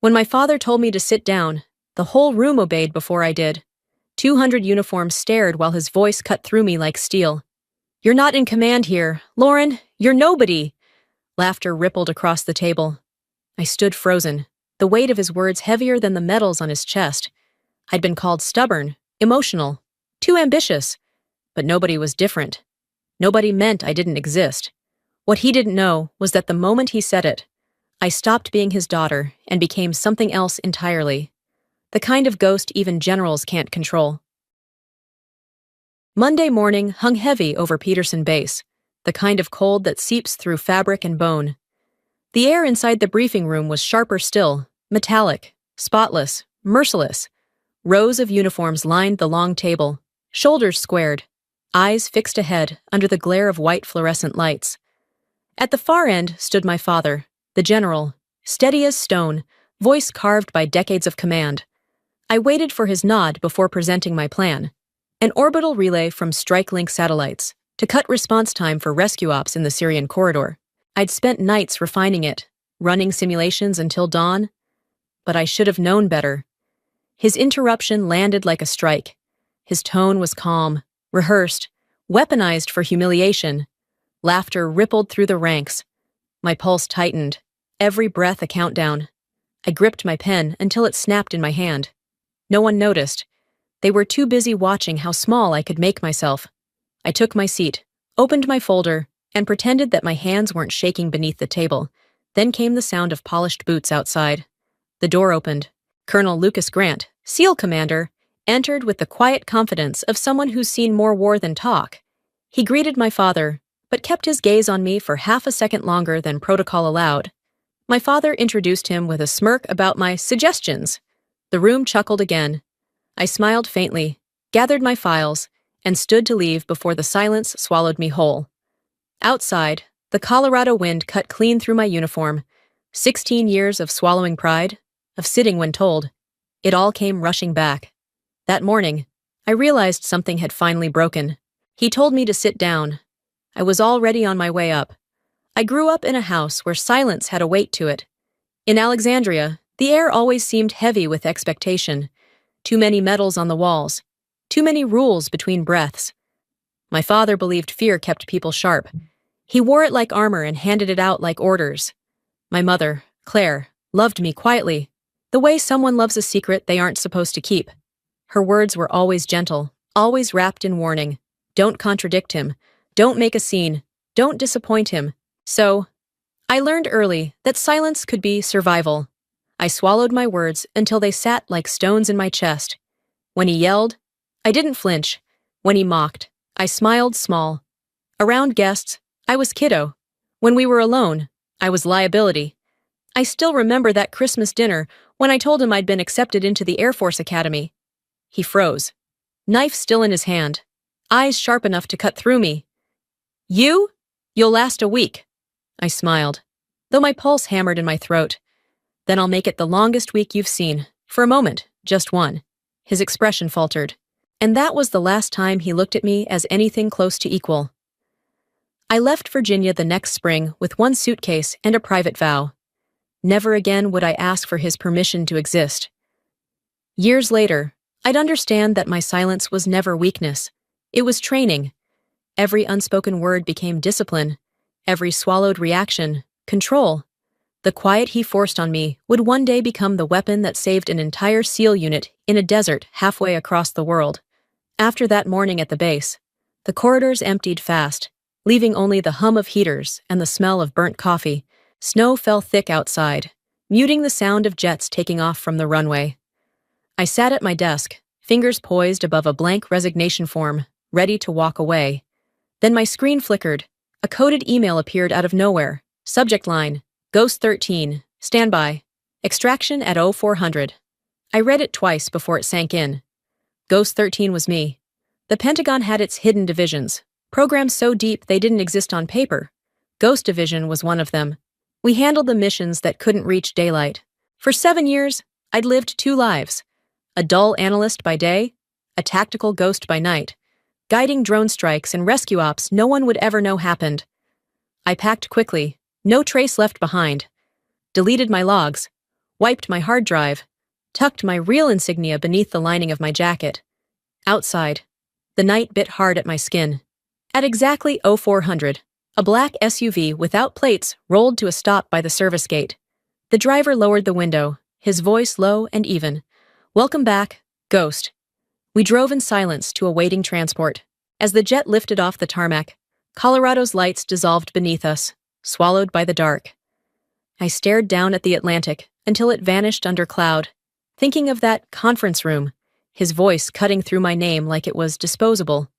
When my father told me to sit down, the whole room obeyed before I did. 200 uniforms stared while his voice cut through me like steel. "You're not in command here. Lauren, you're nobody." Laughter rippled across the table. I stood frozen, the weight of his words heavier than the medals on his chest. I'd been called stubborn, emotional, too ambitious, but nobody was different. Nobody meant I didn't exist. What he didn't know was that the moment he said it, I stopped being his daughter and became something else entirely. The kind of ghost even generals can't control. Monday morning hung heavy over Peterson Base, the kind of cold that seeps through fabric and bone. The air inside the briefing room was sharper still, metallic, spotless, merciless. Rows of uniforms lined the long table, shoulders squared, eyes fixed ahead under the glare of white fluorescent lights. At the far end stood my father, the general, steady as stone, voice carved by decades of command. I waited for his nod before presenting my plan. An orbital relay from StrikeLink satellites to cut response time for rescue ops in the Syrian corridor. I'd spent nights refining it, running simulations until dawn, but I should have known better. His interruption landed like a strike. His tone was calm, rehearsed, weaponized for humiliation. Laughter rippled through the ranks. My pulse tightened, every breath a countdown. I gripped my pen until it snapped in my hand. No one noticed. They were too busy watching how small I could make myself. I took my seat, opened my folder, and pretended that my hands weren't shaking beneath the table. Then came the sound of polished boots outside. The door opened. Colonel Lucas Grant, SEAL commander, entered with the quiet confidence of someone who's seen more war than talk. He greeted my father, but kept his gaze on me for half a second longer than protocol allowed. My father introduced him with a smirk about my suggestions. The room chuckled again. I smiled faintly, gathered my files, and stood to leave before the silence swallowed me whole. Outside, the Colorado wind cut clean through my uniform. 16 years of swallowing pride, of sitting when told. It all came rushing back. That morning, I realized something had finally broken. He told me to sit down. I was already on my way up. I grew up in a house where silence had a weight to it. In Alexandria, the air always seemed heavy with expectation. Too many medals on the walls. Too many rules between breaths. My father believed fear kept people sharp. He wore it like armor and handed it out like orders. My mother, Claire, loved me quietly, the way someone loves a secret they aren't supposed to keep. Her words were always gentle, always wrapped in warning. Don't contradict him. Don't make a scene. Don't disappoint him. So, I learned early that silence could be survival. I swallowed my words until they sat like stones in my chest. When he yelled, I didn't flinch. When he mocked, I smiled small. Around guests, I was kiddo. When we were alone, I was liability. I still remember that Christmas dinner when I told him I'd been accepted into the Air Force Academy. He froze, knife still in his hand, eyes sharp enough to cut through me. "You? You'll last a week." I smiled, though my pulse hammered in my throat. "Then I'll make it the longest week you've seen. For a moment, just one." His expression faltered, and that was the last time he looked at me as anything close to equal. I left Virginia the next spring with one suitcase and a private vow. Never again would I ask for his permission to exist. Years later, I'd understand that my silence was never weakness. It was training. Every unspoken word became discipline. Every swallowed reaction, control. The quiet he forced on me would one day become the weapon that saved an entire SEAL unit in a desert halfway across the world. After that morning at the base, the corridors emptied fast, leaving only the hum of heaters and the smell of burnt coffee. Snow fell thick outside, muting the sound of jets taking off from the runway. I sat at my desk, fingers poised above a blank resignation form, ready to walk away. Then my screen flickered. A coded email appeared out of nowhere. Subject line, Ghost 13, standby. Extraction at 0400. I read it twice before it sank in. Ghost 13 was me. The Pentagon had its hidden divisions, programs so deep they didn't exist on paper. Ghost Division was one of them. We handled the missions that couldn't reach daylight. For 7 years, I'd lived 2 lives. A dull analyst by day, a tactical ghost by night, guiding drone strikes and rescue ops no one would ever know happened. I packed quickly, no trace left behind. Deleted my logs. wiped my hard drive, tucked my real insignia beneath the lining of my jacket. Outside, the night bit hard at my skin. At exactly 0400, a black SUV without plates rolled to a stop by the service gate. The driver lowered the window, his voice low and even. "Welcome back, Ghost." We drove in silence to awaiting transport. As the jet lifted off the tarmac, Colorado's lights dissolved beneath us, swallowed by the dark. I stared down at the Atlantic until it vanished under cloud, thinking of that conference room, his voice cutting through my name like it was disposable.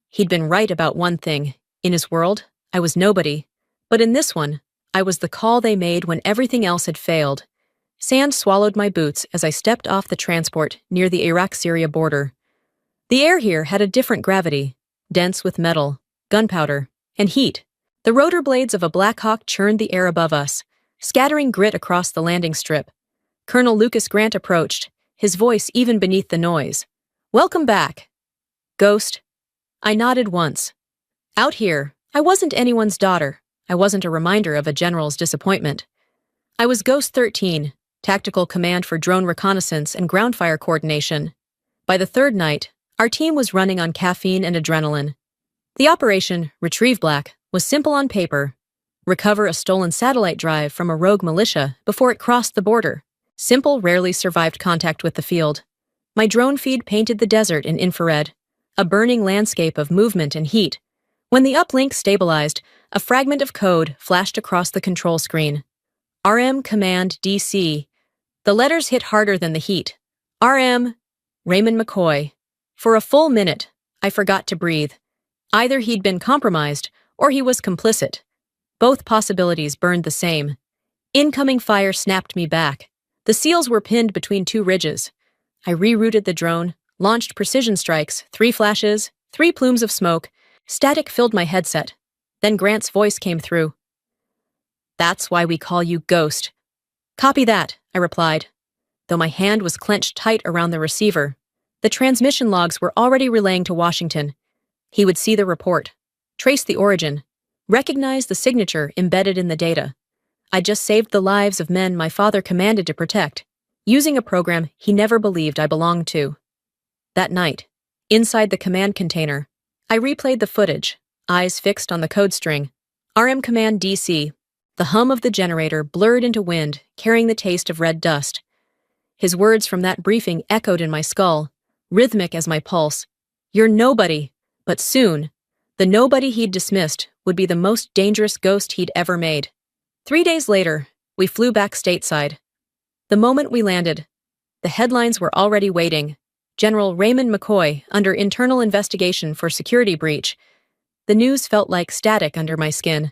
He'd been right about one thing. In his world, I was nobody. But in this one, I was the call they made when everything else had failed. Sand swallowed my boots as I stepped off the transport near the Iraq-Syria border. The air here had a different gravity, dense with metal, gunpowder, and heat. The rotor blades of a Black Hawk churned the air above us, scattering grit across the landing strip. Colonel Lucas Grant approached, his voice even beneath the noise. "Welcome back, Ghost." I nodded once. Out here, I wasn't anyone's daughter. I wasn't a reminder of a general's disappointment. I was Ghost 13, Tactical Command for Drone Reconnaissance and Ground Fire Coordination. By the third night, our team was running on caffeine and adrenaline. The operation, Retrieve Black, was simple on paper. Recover a stolen satellite drive from a rogue militia before it crossed the border. Simple rarely survived contact with the field. My drone feed painted the desert in infrared, a burning landscape of movement and heat. When the uplink stabilized, a fragment of code flashed across the control screen. RM Command DC. The letters hit harder than the heat. RM Raymond McCoy. For a full minute, I forgot to breathe. Either he'd been compromised, or he was complicit. Both possibilities burned the same. Incoming fire snapped me back. The SEALs were pinned between two ridges. I rerouted the drone, launched precision strikes, 3 flashes, 3 plumes of smoke. Static filled my headset. Then Grant's voice came through. "That's why we call you Ghost." "Copy that," I replied, though my hand was clenched tight around the receiver. The transmission logs were already relaying to Washington. He would see the report, trace the origin, recognize the signature embedded in the data. I just saved the lives of men my father commanded to protect, using a program he never believed I belonged to. That night, inside the command container, I replayed the footage, eyes fixed on the code string. RM Command DC. The hum of the generator blurred into wind, carrying the taste of red dust. His words from that briefing echoed in my skull, rhythmic as my pulse. "You're nobody." But soon, the nobody he'd dismissed would be the most dangerous ghost he'd ever made. 3 days later, we flew back stateside. The moment we landed, the headlines were already waiting. General Raymond McCoy under internal investigation for security breach. The news felt like static under my skin.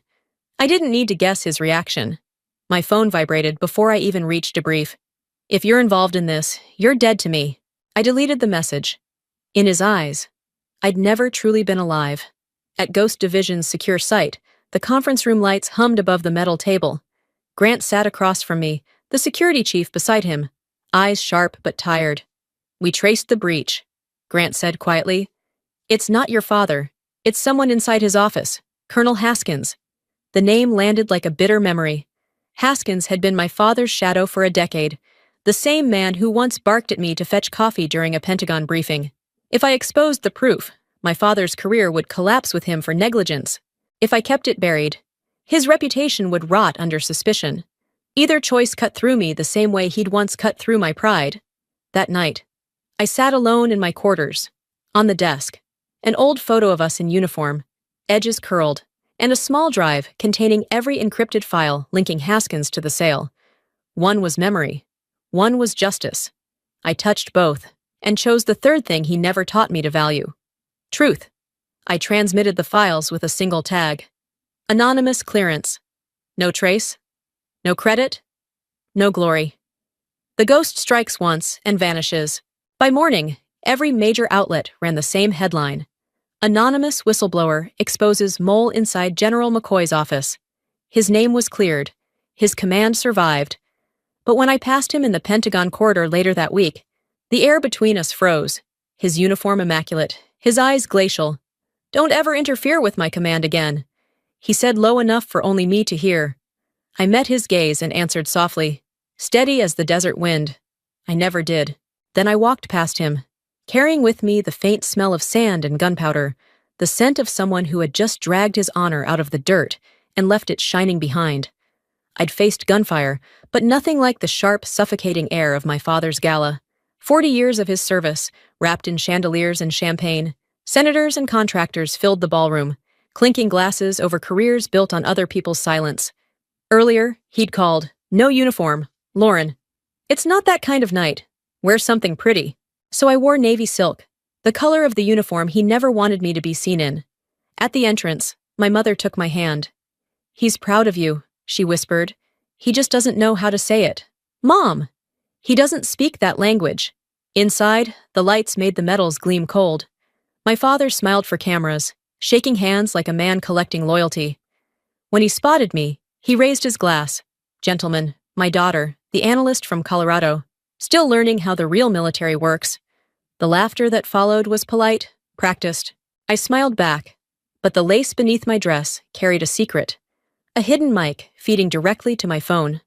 I didn't need to guess his reaction. My phone vibrated before I even reached debrief. "If you're involved in this, you're dead to me." I deleted the message. In his eyes, I'd never truly been alive. At Ghost Division's secure site, the conference room lights hummed above the metal table. Grant sat across from me, the security chief beside him, eyes sharp but tired. "We traced the breach," Grant said quietly. "It's not your father. It's someone inside his office, Colonel Haskins." The name landed like a bitter memory. Haskins had been my father's shadow for a decade, the same man who once barked at me to fetch coffee during a Pentagon briefing. If I exposed the proof, my father's career would collapse with him for negligence. If I kept it buried, his reputation would rot under suspicion. Either choice cut through me the same way he'd once cut through my pride. That night, I sat alone in my quarters. On the desk, an old photo of us in uniform, edges curled, and a small drive containing every encrypted file linking Haskins to the sale. One was memory. One was justice. I touched both, and chose the third thing he never taught me to value. Truth. I transmitted the files with a single tag. Anonymous clearance. No trace. No credit. No glory. The ghost strikes once and vanishes. By morning, every major outlet ran the same headline. Anonymous whistleblower exposes mole inside General McCoy's office. His name was cleared. His command survived. But when I passed him in the Pentagon corridor later that week, the air between us froze, his uniform immaculate, his eyes glacial. "Don't ever interfere with my command again," he said low enough for only me to hear. I met his gaze and answered softly, steady as the desert wind. I never did. Then I walked past him, carrying with me the faint smell of sand and gunpowder, the scent of someone who had just dragged his honor out of the dirt and left it shining behind. I'd faced gunfire, but nothing like the sharp, suffocating air of my father's gala. 40 years of his service, wrapped in chandeliers and champagne. Senators and contractors filled the ballroom, clinking glasses over careers built on other people's silence. Earlier, he'd called, "No uniform, Lauren. It's not that kind of night. Wear something pretty." So I wore navy silk, the color of the uniform he never wanted me to be seen in. At the entrance, my mother took my hand. "He's proud of you," she whispered. "He just doesn't know how to say it." "Mom!" "He doesn't speak that language." Inside, the lights made the metals gleam cold. My father smiled for cameras, shaking hands like a man collecting loyalty. When he spotted me, he raised his glass. "Gentlemen, my daughter, the analyst from Colorado, still learning how the real military works." The laughter that followed was polite, practiced. I smiled back, but the lace beneath my dress carried a secret, a hidden mic feeding directly to my phone.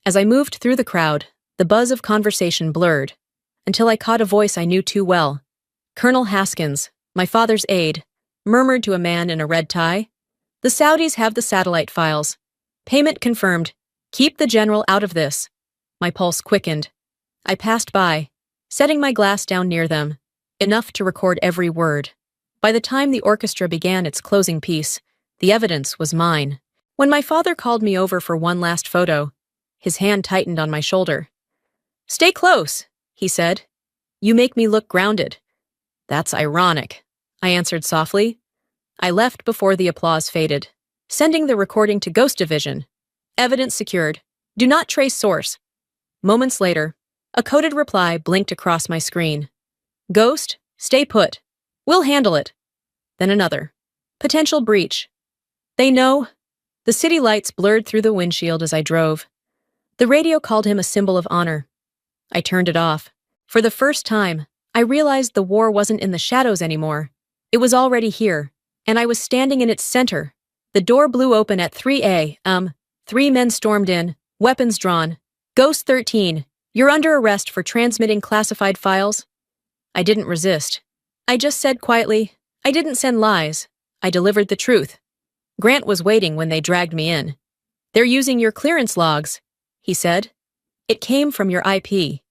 As I moved through the crowd, the buzz of conversation blurred, until I caught a voice I knew too well. Colonel Haskins, my father's aide, murmured to a man in a red tie, "The Saudis have the satellite files. Payment confirmed. Keep the general out of this." My pulse quickened. I passed by, setting my glass down near them, enough to record every word. By the time the orchestra began its closing piece, the evidence was mine. When my father called me over for one last photo, his hand tightened on my shoulder. "Stay close," he said. "You make me look grounded." "That's ironic," I answered softly. I left before the applause faded, sending the recording to Ghost Division. "Evidence secured. Do not trace source." Moments later, a coded reply blinked across my screen. "Ghost, stay put. We'll handle it." Then another. "Potential breach. They know." The city lights blurred through the windshield as I drove. The radio called him a symbol of honor. I turned it off. For the first time, I realized the war wasn't in the shadows anymore. It was already here, and I was standing in its center. The door blew open at 3 a.m. 3 men stormed in, weapons drawn. "Ghost 13, you're under arrest for transmitting classified files." I didn't resist. I just said quietly, "I didn't send lies. I delivered the truth." Grant was waiting when they dragged me in. "They're using your clearance logs," he said. "It came from your IP."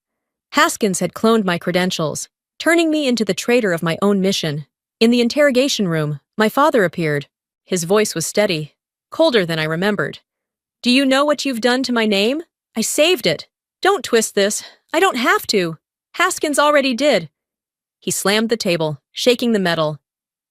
Haskins had cloned my credentials, turning me into the traitor of my own mission. In the interrogation room, my father appeared. His voice was steady, colder than I remembered. "Do you know what you've done to my name? I saved it. Don't twist this. I don't have to. Haskins already did." He slammed the table, shaking the metal.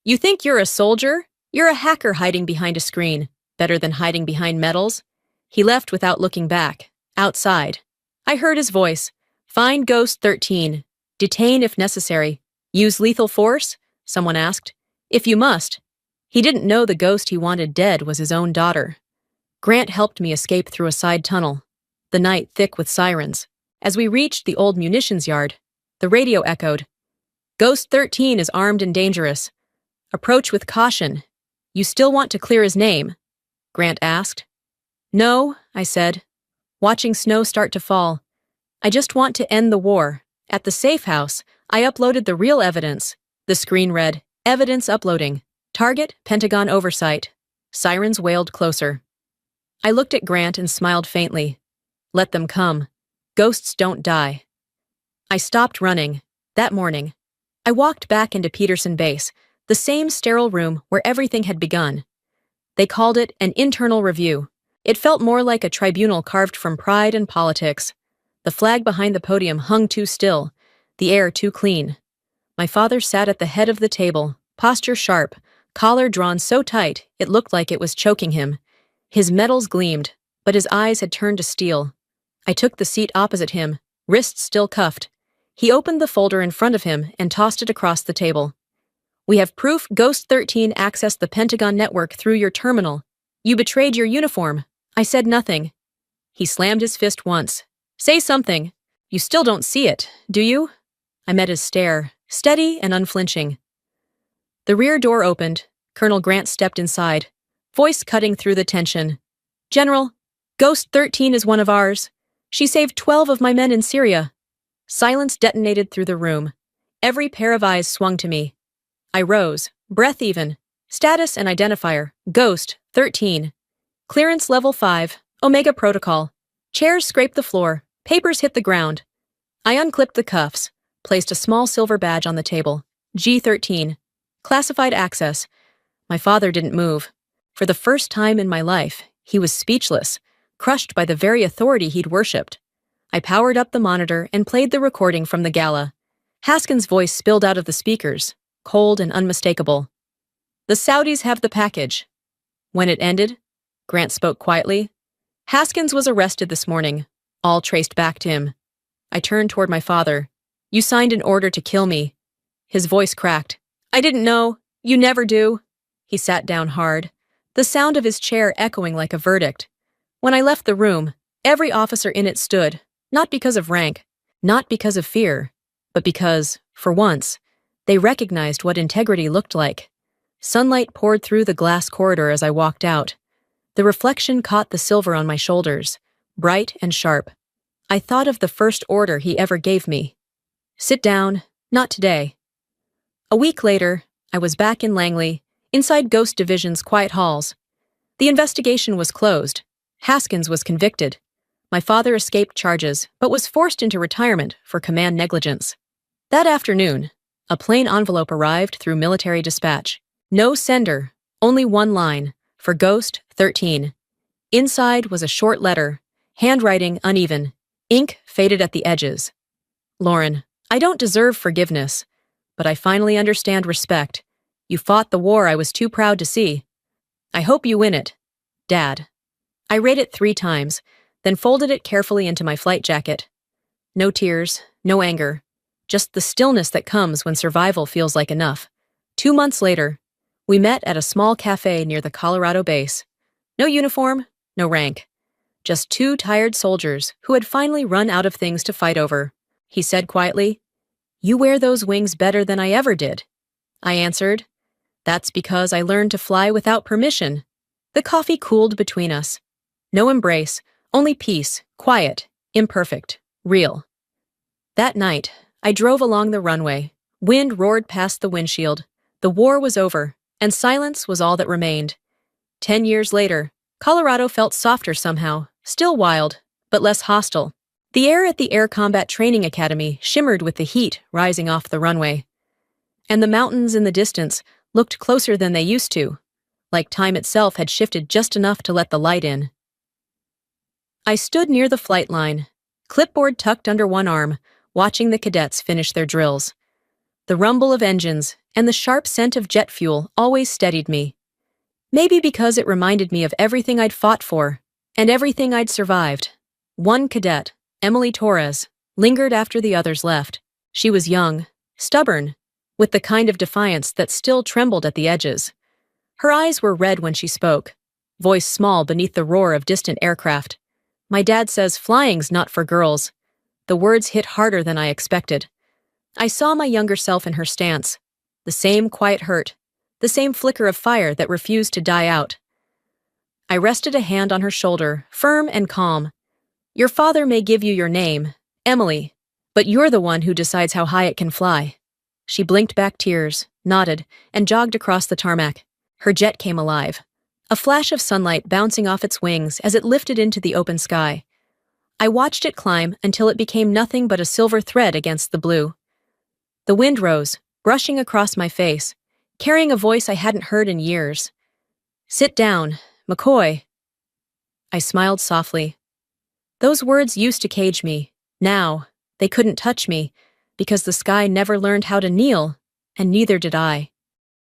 "You think you're a soldier? You're a hacker hiding behind a screen. Better than hiding behind metals." He left without looking back. Outside, I heard his voice. "Find Ghost 13. Detain if necessary. Use lethal force?" someone asked. "If you must." He didn't know the ghost he wanted dead was his own daughter. Grant helped me escape through a side tunnel, the night thick with sirens. As we reached the old munitions yard, the radio echoed. "Ghost 13 is armed and dangerous. Approach with caution. You still want to clear his name?" Grant asked. "No," I said, watching snow start to fall. "I just want to end the war." At the safe house, I uploaded the real evidence. The screen read, "Evidence uploading. Target, Pentagon oversight." Sirens wailed closer. I looked at Grant and smiled faintly. Let them come. Ghosts don't die. I stopped running. That morning, I walked back into Peterson Base, the same sterile room where everything had begun. They called it an internal review. It felt more like a tribunal carved from pride and politics. The flag behind the podium hung too still, the air too clean. My father sat at the head of the table, posture sharp, collar drawn so tight it looked like it was choking him. His metals gleamed, but his eyes had turned to steel. I took the seat opposite him, wrists still cuffed. He opened the folder in front of him and tossed it across the table. "We have proof Ghost 13 accessed the Pentagon network through your terminal. You betrayed your uniform." I said nothing. He slammed his fist once. "Say something. You still don't see it, do you?" I met his stare, steady and unflinching. The rear door opened. Colonel Grant stepped inside, voice cutting through the tension. "General, Ghost 13 is one of ours. She saved 12 of my men in Syria. Silence detonated through the room. Every pair of eyes swung to me. I rose, breath even. Status and identifier, Ghost, 13. Clearance level 5, Omega Protocol. Chairs scraped the floor, papers hit the ground. I unclipped the cuffs, placed a small silver badge on the table. G13. Classified access. My father didn't move. For the first time in my life, he was speechless, crushed by the very authority he'd worshipped. I powered up the monitor and played the recording from the gala. Haskins' voice spilled out of the speakers, cold and unmistakable. The Saudis have the package. When it ended, Grant spoke quietly. Haskins was arrested this morning, all traced back to him. I turned toward my father. You signed an order to kill me. His voice cracked. I didn't know. You never do. He sat down hard, the sound of his chair echoing like a verdict. When I left the room, every officer in it stood, not because of rank, not because of fear, but because, for once, they recognized what integrity looked like. Sunlight poured through the glass corridor as I walked out. The reflection caught the silver on my shoulders, bright and sharp. I thought of the first order he ever gave me. Sit down, not today. A week later, I was back in Langley, inside Ghost Division's quiet halls. The investigation was closed. Haskins was convicted. My father escaped charges, but was forced into retirement for command negligence. That afternoon, a plain envelope arrived through military dispatch. No sender, only one line, for Ghost 13. Inside was a short letter, handwriting uneven, ink faded at the edges. Lauren, I don't deserve forgiveness, but I finally understand respect. You fought the war I was too proud to see. I hope you win it. Dad. I read it 3 times, then folded it carefully into my flight jacket. No tears, no anger, just the stillness that comes when survival feels like enough. 2 months later, we met at a small cafe near the Colorado base. No uniform, no rank. Just 2 tired soldiers who had finally run out of things to fight over. He said quietly, You wear those wings better than I ever did. I answered, That's because I learned to fly without permission. The coffee cooled between us. No embrace, only peace, quiet, imperfect, real. That night, I drove along the runway. Wind roared past the windshield. The war was over, and silence was all that remained. 10 years later, Colorado felt softer somehow, still wild, but less hostile. The air at the Air Combat Training Academy shimmered with the heat rising off the runway. And the mountains in the distance looked closer than they used to, like time itself had shifted just enough to let the light in. I stood near the flight line, clipboard tucked under one arm, watching the cadets finish their drills. The rumble of engines and the sharp scent of jet fuel always steadied me. Maybe because it reminded me of everything I'd fought for, and everything I'd survived. One cadet, Emily Torres, lingered after the others left. She was young, stubborn, with the kind of defiance that still trembled at the edges. Her eyes were red when she spoke, voice small beneath the roar of distant aircraft. My dad says flying's not for girls. The words hit harder than I expected. I saw my younger self in her stance, the same quiet hurt, the same flicker of fire that refused to die out. I rested a hand on her shoulder, firm and calm. Your father may give you your name, Emily, but you're the one who decides how high it can fly. She blinked back tears, nodded, and jogged across the tarmac. Her jet came alive, a flash of sunlight bouncing off its wings as it lifted into the open sky. I watched it climb until it became nothing but a silver thread against the blue. The wind rose, brushing across my face, carrying a voice I hadn't heard in years. Sit down, McCoy. I smiled softly. Those words used to cage me. Now, they couldn't touch me, because the sky never learned how to kneel, and neither did I.